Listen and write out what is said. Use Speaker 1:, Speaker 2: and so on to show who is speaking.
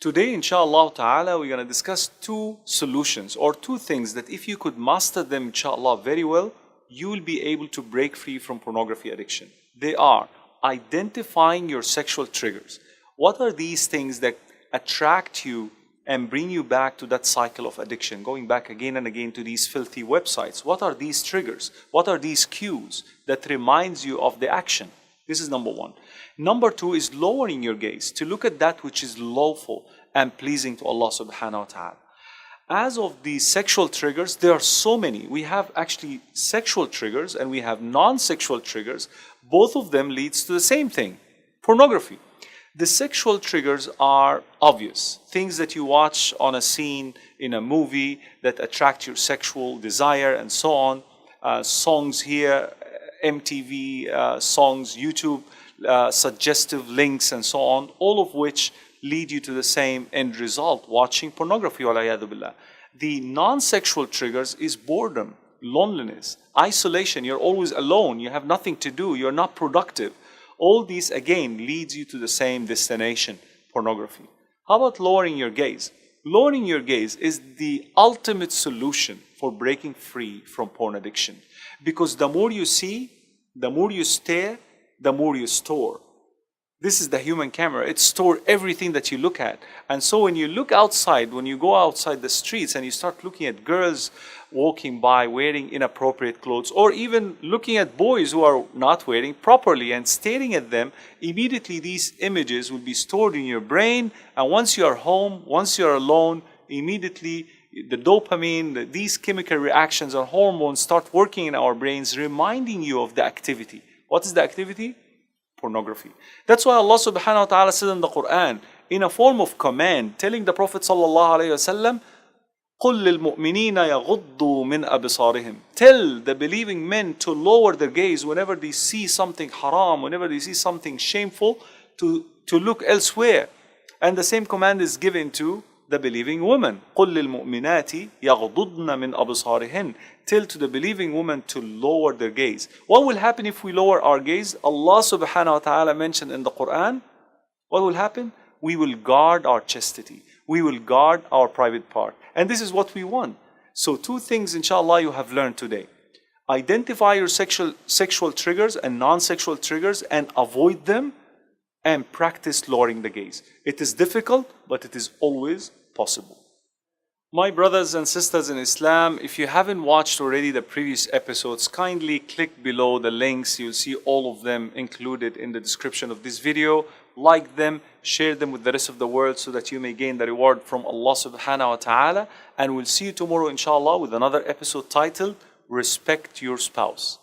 Speaker 1: Today, inshallah ta'ala, we're going to discuss two solutions or two things that if you could master them, inshallah, very well, you will be able to break free from pornography addiction. They are identifying your sexual triggers. What are these things that attract you and bring you back to that cycle of addiction, going back again and again to these filthy websites? What are these triggers? What are these cues that reminds you of the action? This is number one. Number two is lowering your gaze to look at that which is lawful and pleasing to Allah subhanahu wa ta'ala. As of the sexual triggers, there are so many. We have actually sexual triggers and we have non-sexual triggers. Both of them leads to the same thing, pornography. The sexual triggers are obvious. Things that you watch on a scene in a movie that attract your sexual desire and so on. Songs here, MTV songs, YouTube, suggestive links and so on, all of which lead you to the same end result, watching pornography. The non-sexual triggers is boredom, loneliness, isolation. You're always alone, you have nothing to do, you're not productive. All these again leads you to the same destination, pornography. How about lowering your gaze? Lowering your gaze is the ultimate solution for breaking free from porn addiction. Because the more you see, the more you stare, the more you store. This is the human camera. It stores everything that you look at. And so when you look outside, when you go outside the streets and you start looking at girls walking by wearing inappropriate clothes, or even looking at boys who are not wearing properly and staring at them, immediately these images will be stored in your brain. And once you are home, once you are alone, immediately the dopamine, these chemical reactions or hormones start working in our brains, reminding you of the activity. What is the activity? Pornography. That's why Allah subhanahu wa ta'ala said in the Quran, in a form of command, telling the Prophet sallallahu alayhi wa sallam, قُلْ لِلْمُؤْمِنِينَ يَغُضُّوا مِنْ أَبْصَارِهِمْ. Tell the believing men to lower their gaze whenever they see something haram, whenever they see something shameful, to look elsewhere. And the same command is given to the believing woman. قُلْ لِلْمُؤْمِنَاتِ يَغْضُضْنَ مِنْ أَبْصَارِهِنْ. Tell to the believing woman to lower their gaze. What will happen if we lower our gaze? Allah subhanahu wa ta'ala mentioned in the Quran, what will happen? We will guard our chastity. We will guard our private part. And this is what we want. So two things inshallah you have learned today. Identify your sexual triggers and non-sexual triggers and avoid them, and practice lowering the gaze. It is difficult, but it is always possible. My brothers and sisters in Islam, if you haven't watched already the previous episodes, kindly click below the links. You'll see all of them included in the description of this video. Like them, share them with the rest of the world so that you may gain the reward from Allah subhanahu wa ta'ala. And we'll see you tomorrow inshallah with another episode titled Respect Your Spouse.